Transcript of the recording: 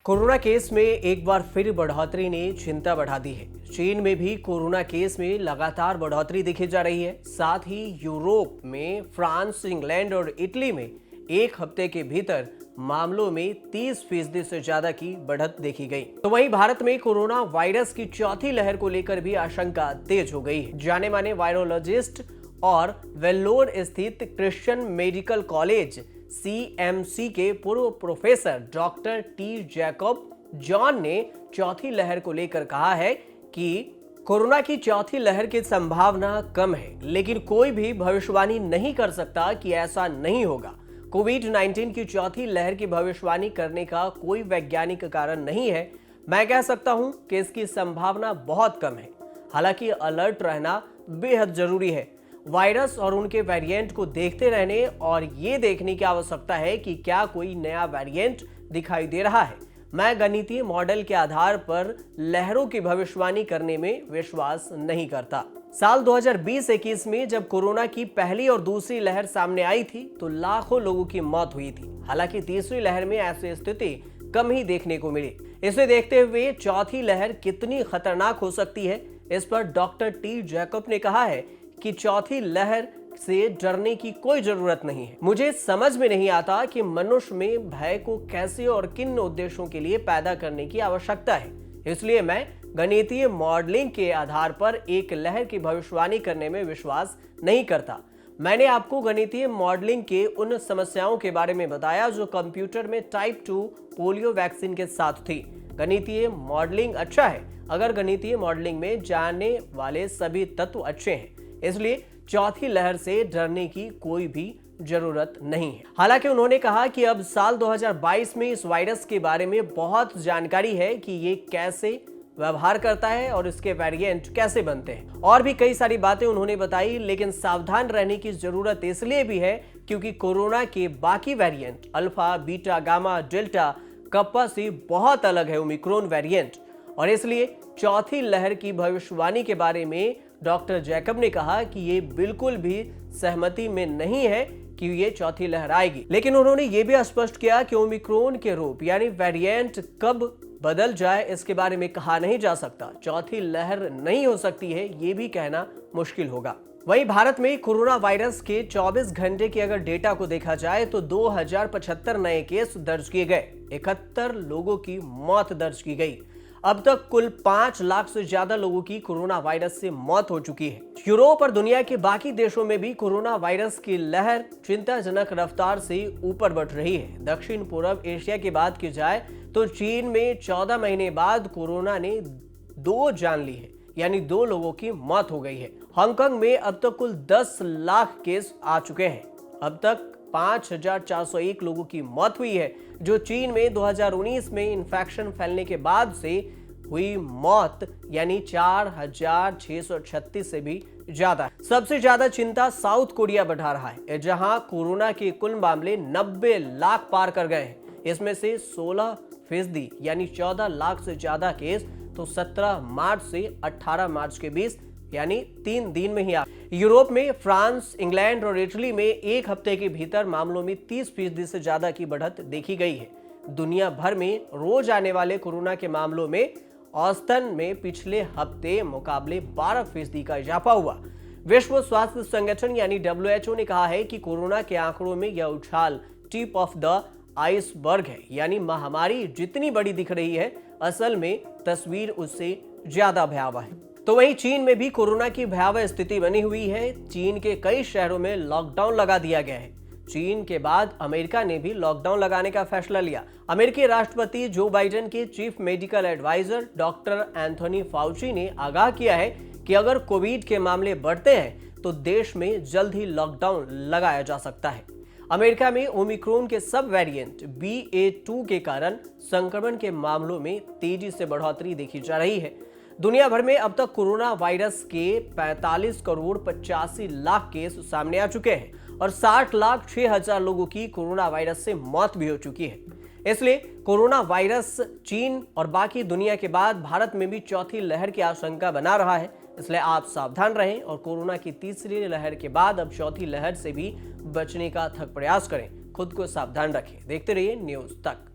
Corona case में एक बार फिर बढ़ोतरी ने चिंता बढ़ा दी है। चीन में भी कोरोना केस में लगातार बढ़ोतरी देखी जा रही है। साथ ही यूरोप में फ्रांस, इंग्लैंड और इटली में एक हफ्ते के भीतर मामलों में 30% से ज्यादा की बढ़त देखी गई। तो वहीं भारत में कोरोना वायरस की चौथी लहर को लेकर भी आशंका तेज हो गई है। जाने माने वायरोलॉजिस्ट और वेल्लोर स्थित क्रिश्चियन मेडिकल कॉलेज CMC के पूर्व professor doctor T Jacob John ने चौथी लहर को लेकर कहा है कि कोरोना की चौथी लहर की संभावना कम है, लेकिन कोई भी भविष्यवाणी नहीं कर सकता कि ऐसा नहीं होगा। कोविड-19 की चौथी लहर की भविष्यवाणी करने का कोई वैज्ञानिक कारण नहीं है। मैं कह सकता हूं कि इसकी संभावना बहुत कम है। हालांकि अलर्ट रहना बेहद जरूरी है। वायरस और उनके वेरिएंट को देखते रहने और ये देखने की आवश्यकता है कि क्या कोई नया वेरिएंट दिखाई दे रहा है। मैं गणितीय मॉडल के आधार पर लहरों की भविष्यवाणी करने में विश्वास नहीं करता। साल 2020-21 में जब कोरोना की पहली और दूसरी लहर सामने आई थी तो लाखों लोगों की मौत हुई थी। हालांकि तीसरी लहर में ऐसी स्थिति कम ही देखने को मिली। इसे देखते हुए चौथी लहर कितनी खतरनाक हो सकती है, इस पर डॉक्टर टी जैकब ने कहा है कि चौथी लहर से डरने की कोई जरूरत नहीं है। मुझे समझ में नहीं आता कि मनुष्य में भय को कैसे और किन उद्देश्यों के लिए पैदा करने की आवश्यकता है। इसलिए मैं गणितीय मॉडलिंग के आधार पर एक लहर की भविष्यवाणी करने में विश्वास नहीं करता। मैंने आपको गणितीय मॉडलिंग के उन समस्याओं के बारे में बताया जो कंप्यूटर में टाइप 2 पोलियो वैक्सीन के साथ थी। गणितीय मॉडलिंग अच्छा है अगर गणितीय मॉडलिंग में जाने वाले सभी तत्व अच्छे हैं। इसलिए चौथी लहर से डरने की कोई भी जरूरत नहीं है। हालांकि उन्होंने कहा कि अब साल 2022 में इस वायरस के बारे में बहुत जानकारी है कि ये कैसे व्यवहार करता है और इसके वेरिएंट कैसे बनते हैं। और भी कई सारी बातें उन्होंने बताई, लेकिन सावधान रहने की जरूरत इसलिए भी है क्योंकि कोरोना के बाकी variant alpha, beta, gamma, delta, kappa से बहुत अलग है ओमिक्रॉन वेरिएंट। और इसलिए चौथी लहर की भविष्यवाणी के बारे में डॉक्टर जैकब ने कहा कि ये बिल्कुल भी सहमति में नहीं है कि ये चौथी लहर आएगी। लेकिन उन्होंने ये भी स्पष्ट किया कि ओमिक्रॉन के रूप यानी वेरिएंट कब बदल जाए इसके बारे में कहा नहीं जा सकता। चौथी लहर नहीं हो सकती है ये भी कहना मुश्किल होगा। वहीं भारत में कोरोना वायरस के 24 घंटे के अगर डेटा को देखा जाए तो 2075 नए केस दर्ज किए गए, 71 लोगों की मौत दर्ज की गई। अब तक कुल 5 लाख से ज्यादा लोगों की कोरोना वायरस से मौत हो चुकी है। यूरोप और दुनिया के बाकी देशों में भी कोरोना वायरस की लहर चिंताजनक रफ्तार से ऊपर बढ़ रही है। दक्षिण पूर्व एशिया की बात की जाए तो चीन में 14 महीने बाद कोरोना ने 2 जान ली है, यानी 2 लोगों की मौत हो गई है। हांगकांग में अब तक कुल 10 लाख केस आ चुके हैं। अब तक 5401 लोगों की मौत हुई है, जो चीन में 2019 में इन्फेक्शन फैलने के बाद से हुई मौत यानी 4636 से भी ज्यादा। सबसे ज्यादा चिंता साउथ कोरिया बढ़ा रहा है, जहां कोरोना के कुल मामले 90 लाख पार कर गए हैं। इसमें से 16% यानी 14 लाख से ज्यादा केस तो 17 मार्च से 18 मार्च के बीच यानी 3 दिन में ही आ। यूरोप में फ्रांस, इंग्लैंड और इटली में एक हफ्ते के भीतर मामलों में 30% से ज्यादा की बढ़त देखी गई है। दुनिया भर में रोज आने वाले कोरोना के मामलों में औसतन में पिछले हफ्ते मुकाबले 12% का इजाफा हुआ। विश्व स्वास्थ्य संगठन यानी WHO ने कहा है कि कोरोना के आंकड़ों में यह उछाल टिप ऑफ द आइसबर्ग है, यानी महामारी जितनी बड़ी दिख रही है असल में तस्वीर उससे ज्यादा भयावह है। तो वहीं चीन में भी कोरोना की भयावह स्थिति बनी हुई है। चीन के कई शहरों में लॉकडाउन लगा दिया गया है। चीन के बाद अमेरिका ने भी लॉकडाउन लगाने का फैसला लिया। अमेरिकी राष्ट्रपति जो बाइडेन के chief medical adviser doctor Anthony Fauci ने आगाह किया है कि अगर कोविड के मामले बढ़ते हैं तो देश में जल्द ही लॉकडाउन लगाया जा सकता है। अमेरिका में ओमिक्रॉन के सब वेरिएंट BA.2 के कारण संक्रमण के मामलों में तेजी से बढ़ोतरी देखी जा रही है। दुनिया भर में अब तक कोरोना वायरस के 45 करोड़ 85 लाख केस सामने आ चुके हैं और 60 लाख 6 हजार लोगों की कोरोना वायरस से मौत भी हो चुकी है। इसलिए कोरोना वायरस चीन और बाकी दुनिया के बाद भारत में भी चौथी लहर की आशंका बना रहा है। इसलिए आप सावधान रहें और कोरोना की तीसरी लहर के बाद अब चौथी लहर से भी बचने का अथक प्रयास करें। खुद को सावधान रखें। देखते रहिए न्यूज़ तक।